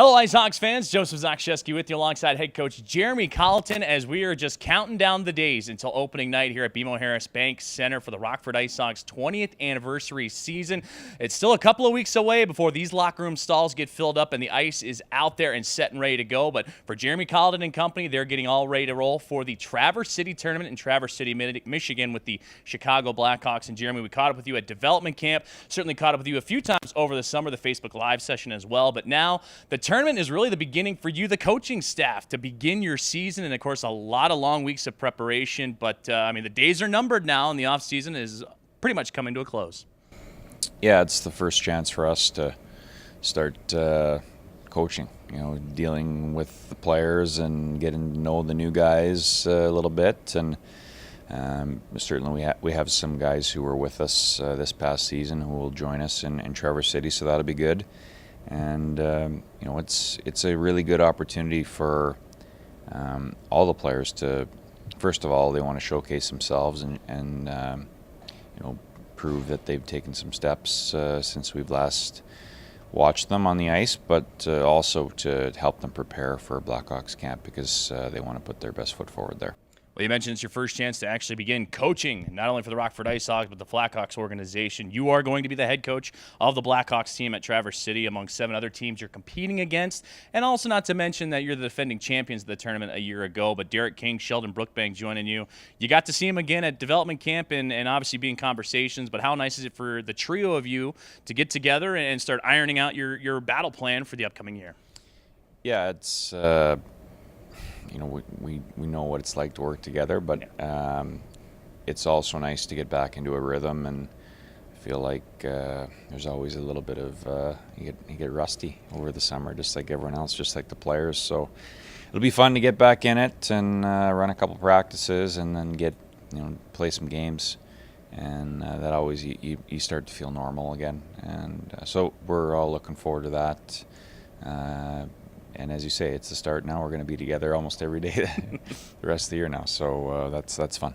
Hello, IceHogs fans. Joseph Zakshesky with you alongside head coach Jeremy Colliton as we are just counting down the days until opening night here at BMO Harris Bank Center for the Rockford IceHogs 20th anniversary season. It's still a couple of weeks away before these locker room stalls get filled up and the ice is out there and set and ready to go. But for Jeremy Colliton and company, they're getting all ready to roll for the Traverse City Tournament in Traverse City, Michigan with the Chicago Blackhawks. And Jeremy, we caught up with you at development camp, certainly caught up with you a few times over the summer, the Facebook Live session as well. But now the tournament is really the beginning for you, the coaching staff, to begin your season. And, of course, a lot of long weeks of preparation. But, the days are numbered now, and the offseason is pretty much coming to a close. Yeah, it's the first chance for us to start coaching, dealing with the players and getting to know the new guys a little bit. And certainly we have some guys who were with us this past season who will join us in Traverse City, so that'll be good. And it's a really good opportunity for all the players to, first of all, they want to showcase themselves and prove that they've taken some steps since we've last watched them on the ice, but also to help them prepare for Blackhawks camp because they want to put their best foot forward there. Well, you mentioned it's your first chance to actually begin coaching, not only for the Rockford IceHogs, but the Blackhawks organization. You are going to be the head coach of the Blackhawks team at Traverse City among 7 other teams you're competing against. And also not to mention that you're the defending champions of the tournament a year ago. But Derek King, Sheldon Brookbank joining you. You got to see him again at development camp and obviously be in conversations. But how nice is it for the trio of you to get together and start ironing out your battle plan for the upcoming year? Yeah, it's... we know what it's like to work together, but it's also nice to get back into a rhythm, and I feel like there's always a little bit of you get rusty over the summer, just like everyone else, just like the players. So it'll be fun to get back in it and run a couple practices, and then play some games, and that always you start to feel normal again, and so we're all looking forward to that. And as you say, it's the start now. We're going to be together almost every day the rest of the year now. So that's fun.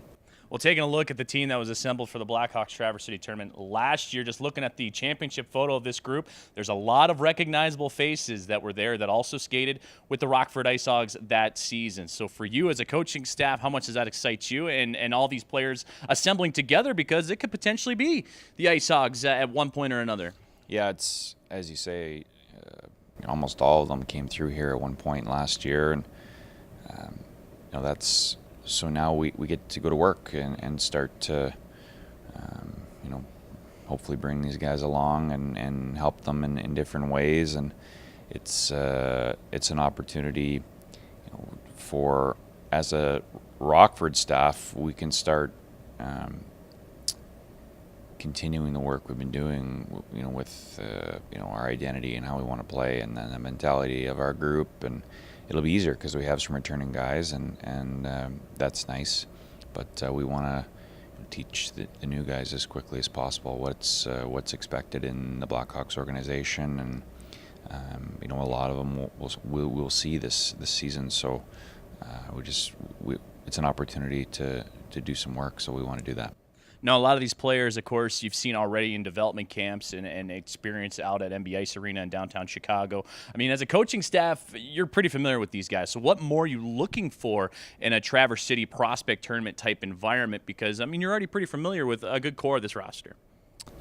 Well, taking a look at the team that was assembled for the Blackhawks Traverse City Tournament last year, just looking at the championship photo of this group, there's a lot of recognizable faces that were there that also skated with the Rockford IceHogs that season. So for you as a coaching staff, how much does that excite you and all these players assembling together, because it could potentially be the IceHogs at one point or another? Yeah, it's, as you say, almost all of them came through here at one point last year, and that's so now we get to go to work and start to hopefully bring these guys along and help them in different ways, and it's an opportunity for, as a Rockford staff, we can start continuing the work we've been doing, with our identity and how we want to play, and then the mentality of our group. And it'll be easier because we have some returning guys, and that's nice. But we want to teach the new guys as quickly as possible what's expected in the Blackhawks organization, and a lot of them we'll see this season. So it's an opportunity to do some work. So we want to do that. Now, a lot of these players, of course, you've seen already in development camps and experience out at MB Ice Arena in downtown Chicago. As a coaching staff, you're pretty familiar with these guys. So what more are you looking for in a Traverse City Prospect Tournament type environment? Because, you're already pretty familiar with a good core of this roster.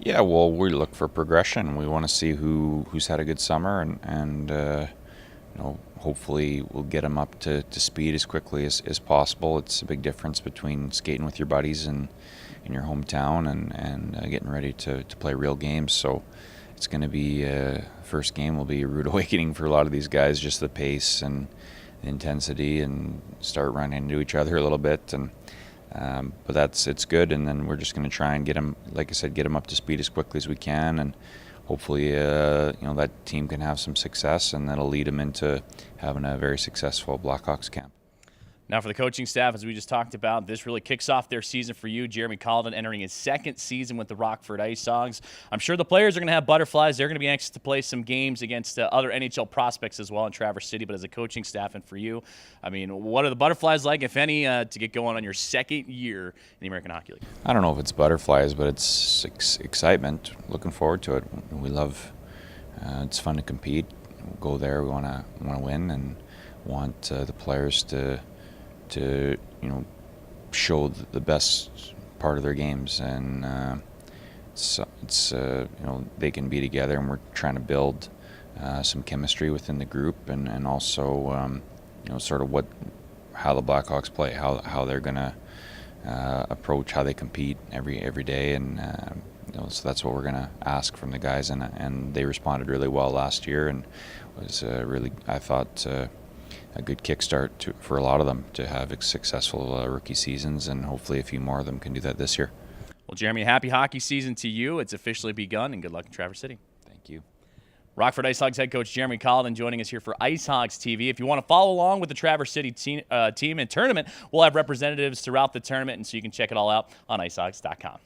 Yeah, well, we look for progression. We want to see who's had a good summer, and hopefully we'll get them up to speed as quickly as possible. It's a big difference between skating with your buddies and in your hometown and getting ready to play real games. So it's going to be first game will be a rude awakening for a lot of these guys, just the pace and the intensity, and start running into each other a little bit. And but it's good, and then we're just going to try and get them, like I said, get them up to speed as quickly as we can, and hopefully that team can have some success, and that'll lead them into having a very successful Blackhawks camp. Now, for the coaching staff, as we just talked about, this really kicks off their season for you. Jeremy Colliton entering his second season with the Rockford IceHogs. I'm sure the players are going to have butterflies. They're going to be anxious to play some games against other NHL prospects as well in Traverse City. But as a coaching staff and for you, what are the butterflies like, if any, to get going on your second year in the American Hockey League? I don't know if it's butterflies, but it's excitement. Looking forward to it. We love it's fun to compete. go there. We want to win and want the players to show the best part of their games, and they can be together, and we're trying to build some chemistry within the group, and also sort of how the Blackhawks play, how they're gonna approach, how they compete every day, and so that's what we're gonna ask from the guys, and they responded really well last year, and was really, I thought, a good kickstart for a lot of them to have successful rookie seasons, and hopefully a few more of them can do that this year. Well, Jeremy, happy hockey season to you. It's officially begun, and good luck in Traverse City. Thank you. Rockford IceHogs head coach Jeremy Colliton joining us here for IceHogs TV. If you want to follow along with the Traverse City team and tournament, we'll have representatives throughout the tournament, and so you can check it all out on icehogs.com.